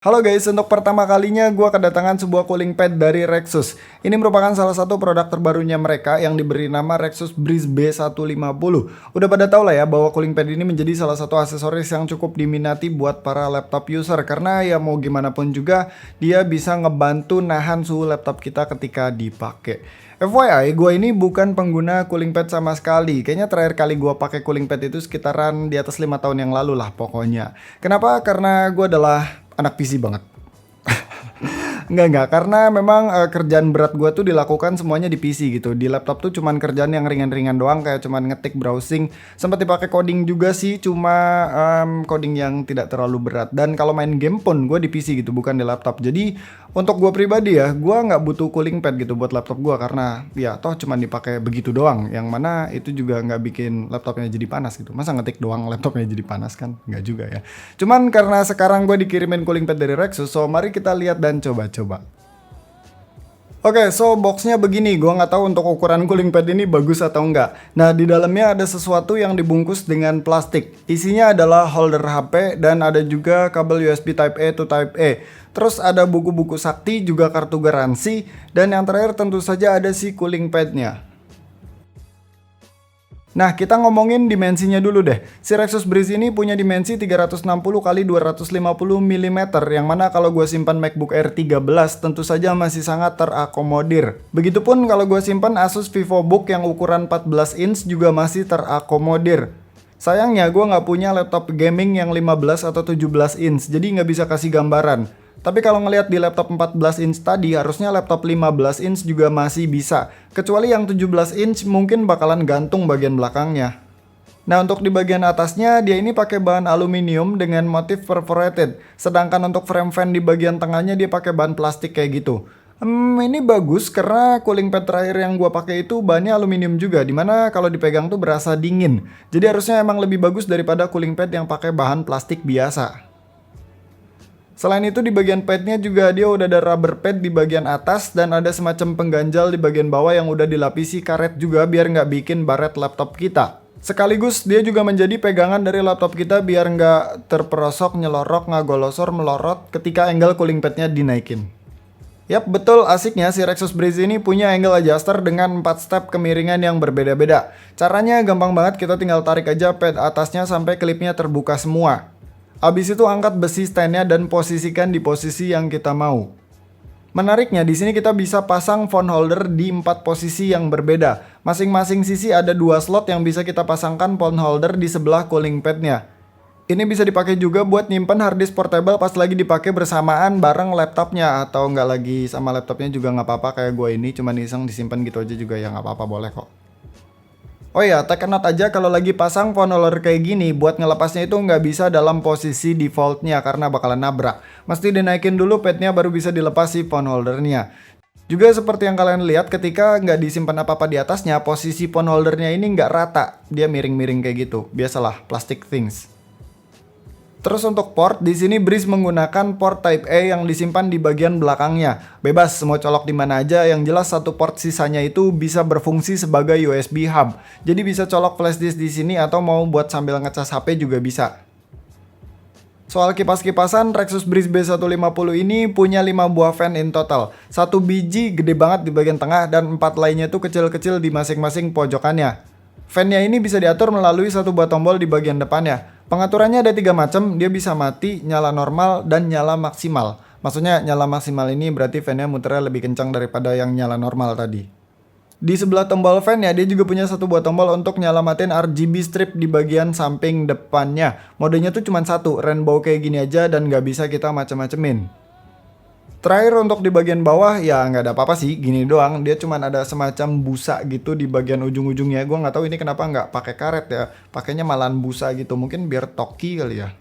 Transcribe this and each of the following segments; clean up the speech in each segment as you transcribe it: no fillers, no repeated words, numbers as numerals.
Halo guys, untuk pertama kalinya gue kedatangan sebuah cooling pad dari Rexus. Ini merupakan salah satu produk terbarunya mereka yang diberi nama Rexus Breeze B150. Udah pada tau lah ya bahwa cooling pad ini menjadi salah satu aksesoris yang cukup diminati buat para laptop user. Karena ya mau gimana pun juga dia bisa ngebantu nahan suhu laptop kita ketika dipakai. FYI, gue ini bukan pengguna cooling pad sama sekali. Kayaknya terakhir kali gue pakai cooling pad itu sekitaran di atas 5 tahun yang lalu lah pokoknya. Kenapa? Karena gue adalah anak PC banget. Enggak, karena memang kerjaan berat gue tuh dilakukan semuanya di PC gitu. Di laptop tuh cuman kerjaan yang ringan-ringan doang, kayak cuman ngetik, browsing. Sempat dipakai coding juga sih, cuma coding yang tidak terlalu berat. Dan kalau main game pun gue di PC gitu, bukan di laptop. Jadi untuk gue pribadi ya, gue nggak butuh cooling pad gitu buat laptop gue, karena ya toh cuman dipakai begitu doang. Yang mana itu juga nggak bikin laptopnya jadi panas gitu. Masa ngetik doang laptopnya jadi panas kan? Nggak juga ya. Cuman karena sekarang gue dikirimin cooling pad dari Rexus, so mari kita lihat dan coba-coba. Oke, so boxnya begini, gua nggak tahu untuk ukuran cooling pad ini bagus atau enggak. Nah, di dalamnya ada sesuatu yang dibungkus dengan plastik. Isinya adalah holder HP dan ada juga kabel USB Type A to Type A. Terus ada buku-buku sakti, juga kartu garansi, dan yang terakhir tentu saja ada si cooling padnya. Nah, kita ngomongin dimensinya dulu deh. Si Rexus Breeze ini punya dimensi 360 x 250 mm, yang mana kalau gue simpan MacBook Air 13 tentu saja masih sangat terakomodir. Begitupun kalau gue simpan Asus VivoBook yang ukuran 14 inch juga masih terakomodir. Sayangnya gue nggak punya laptop gaming yang 15 atau 17 inch, jadi nggak bisa kasih gambaran. Tapi kalau ngelihat di laptop 14 inch tadi, harusnya laptop 15 inch juga masih bisa. Kecuali yang 17 inch mungkin bakalan gantung bagian belakangnya. Nah, untuk di bagian atasnya, dia ini pakai bahan aluminium dengan motif perforated. Sedangkan untuk frame fan di bagian tengahnya dia pakai bahan plastik kayak gitu. Ini bagus karena cooling pad terakhir yang gua pakai itu bahannya aluminium juga, dimana kalau dipegang tuh berasa dingin. Jadi harusnya emang lebih bagus daripada cooling pad yang pakai bahan plastik biasa. Selain itu di bagian padnya juga dia udah ada rubber pad di bagian atas dan ada semacam pengganjal di bagian bawah yang udah dilapisi karet juga biar nggak bikin baret laptop kita. Sekaligus dia juga menjadi pegangan dari laptop kita biar nggak terperosok, nyelorok, ngagolosor, melorot ketika angle cooling padnya dinaikin. Yap, betul, asiknya si Rexus Breeze ini punya angle adjuster dengan 4 step kemiringan yang berbeda-beda. Caranya gampang banget, kita tinggal tarik aja pad atasnya sampai klipnya terbuka semua. Abis itu angkat besi standnya dan posisikan di posisi yang kita mau. Menariknya di sini kita bisa pasang phone holder di 4 posisi yang berbeda. Masing-masing sisi ada 2 slot yang bisa kita pasangkan phone holder di sebelah cooling padnya. Ini bisa dipakai juga buat nyimpen harddisk portable pas lagi dipakai bersamaan bareng laptopnya, atau nggak lagi sama laptopnya juga nggak apa-apa, kayak gue ini cuman iseng disimpan gitu aja juga ya nggak apa-apa, boleh kok. Oh ya, take note aja kalau lagi pasang phone holder kayak gini, buat ngelepasnya itu nggak bisa dalam posisi defaultnya karena bakalan nabrak. Mesti dinaikin dulu padnya baru bisa dilepas si phone holdernya. Juga seperti yang kalian lihat ketika nggak disimpan apa-apa di atasnya, posisi phone holdernya ini nggak rata. Dia miring-miring kayak gitu. Biasalah, plastic things. Terus untuk port, di sini Breeze menggunakan port Type A yang disimpan di bagian belakangnya. Bebas, mau colok di mana aja, yang jelas satu port sisanya itu bisa berfungsi sebagai USB hub. Jadi bisa colok flash disk di sini atau mau buat sambil ngecas HP juga bisa. Soal kipas-kipasan, Rexus Breeze B150 ini punya 5 buah fan in total. Satu biji gede banget di bagian tengah dan 4 lainnya tuh kecil-kecil di masing-masing pojokannya. Fan-nya ini bisa diatur melalui satu buah tombol di bagian depannya. Pengaturannya ada 3 macam, dia bisa mati, nyala normal, dan nyala maksimal. Maksudnya nyala maksimal ini berarti fan-nya muternya lebih kencang daripada yang nyala normal tadi. Di sebelah tombol fan ya, dia juga punya satu buah tombol untuk nyalamatin RGB strip di bagian samping depannya. Modenya tuh cuma satu, rainbow kayak gini aja dan nggak bisa kita macem-macemin. Terakhir untuk di bagian bawah ya nggak ada apa-apa sih, gini doang. Dia cuma ada semacam busa gitu di bagian ujung-ujungnya. Gue nggak tahu ini kenapa nggak pakai karet ya, pakainya malahan busa gitu. Mungkin biar toki kali ya.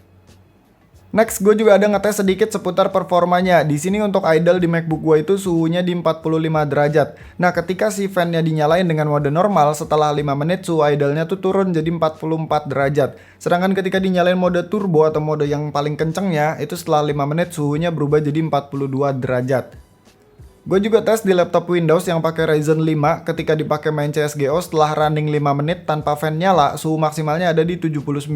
Next, gue juga ada ngetes sedikit seputar performanya. Di sini untuk idle di MacBook gue itu suhunya di 45 derajat. Nah, ketika si fan-nya dinyalain dengan mode normal, setelah 5 menit suhu idle-nya tuh turun jadi 44 derajat. Sedangkan ketika dinyalain mode turbo atau mode yang paling kencengnya, itu setelah 5 menit suhunya berubah jadi 42 derajat. Gue juga tes di laptop Windows yang pakai Ryzen 5 ketika dipakai main CSGO setelah running 5 menit tanpa fan nyala, suhu maksimalnya ada di 79,5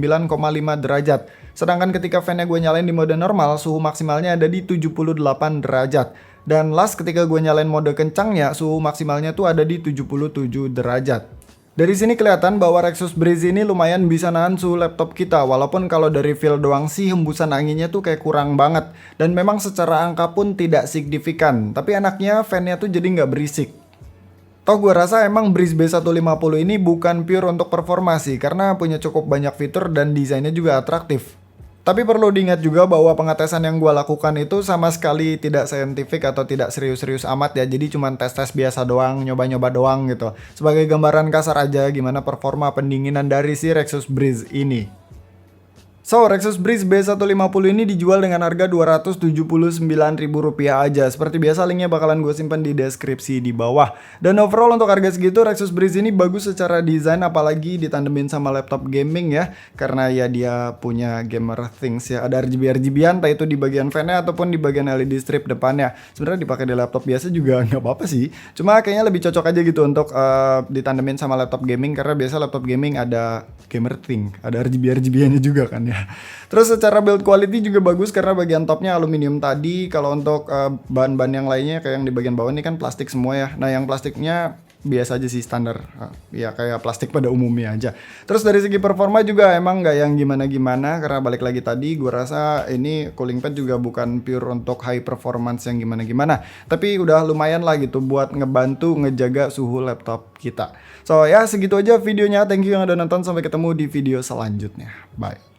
derajat. Sedangkan ketika fannya gue nyalain di mode normal, suhu maksimalnya ada di 78 derajat. Dan last ketika gue nyalain mode kencangnya, suhu maksimalnya tuh ada di 77 derajat. Dari sini kelihatan bahwa Rexus Breeze ini lumayan bisa nahan suhu laptop kita, walaupun kalau dari feel doang sih hembusan anginnya tuh kayak kurang banget. Dan memang secara angka pun tidak signifikan, tapi enaknya fan-nya tuh jadi nggak berisik. Toh gue rasa emang Breeze B150 ini bukan pure untuk performa sih, karena punya cukup banyak fitur dan desainnya juga atraktif. Tapi perlu diingat juga bahwa pengetesan yang gue lakukan itu sama sekali tidak saintifik atau tidak serius-serius amat ya. Jadi cuma tes-tes biasa doang, nyoba-nyoba doang gitu. Sebagai gambaran kasar aja gimana performa pendinginan dari si Rexus Breeze ini. So, Rexus Breeze B150 ini dijual dengan harga Rp279.000 aja. Seperti biasa linknya bakalan gue simpan di deskripsi di bawah. Dan overall untuk harga segitu Rexus Breeze ini bagus secara desain, apalagi ditandemin sama laptop gaming ya. Karena ya dia punya gamer things ya. Ada RGB-RGB-an, entah itu di bagian fan-nya ataupun di bagian LED strip depannya. Sebenarnya dipakai di laptop biasa juga nggak apa-apa sih. Cuma kayaknya lebih cocok aja gitu untuk ditandemin sama laptop gaming. Karena biasa laptop gaming ada gamer thing, ada RGB-RGB-annya juga kan ya. Terus secara build quality juga bagus karena bagian topnya aluminium tadi. Kalau untuk bahan-bahan yang lainnya kayak yang di bagian bawah ini kan plastik semua ya. Nah yang plastiknya biasa aja sih, standar ya kayak plastik pada umumnya aja. Terus dari segi performa juga emang nggak yang gimana-gimana, karena balik lagi tadi gue rasa ini cooling pad juga bukan pure untuk high performance yang gimana-gimana, tapi udah lumayan lah gitu buat ngebantu ngejaga suhu laptop kita. So ya segitu aja videonya, thank you yang udah nonton, sampai ketemu di video selanjutnya, bye.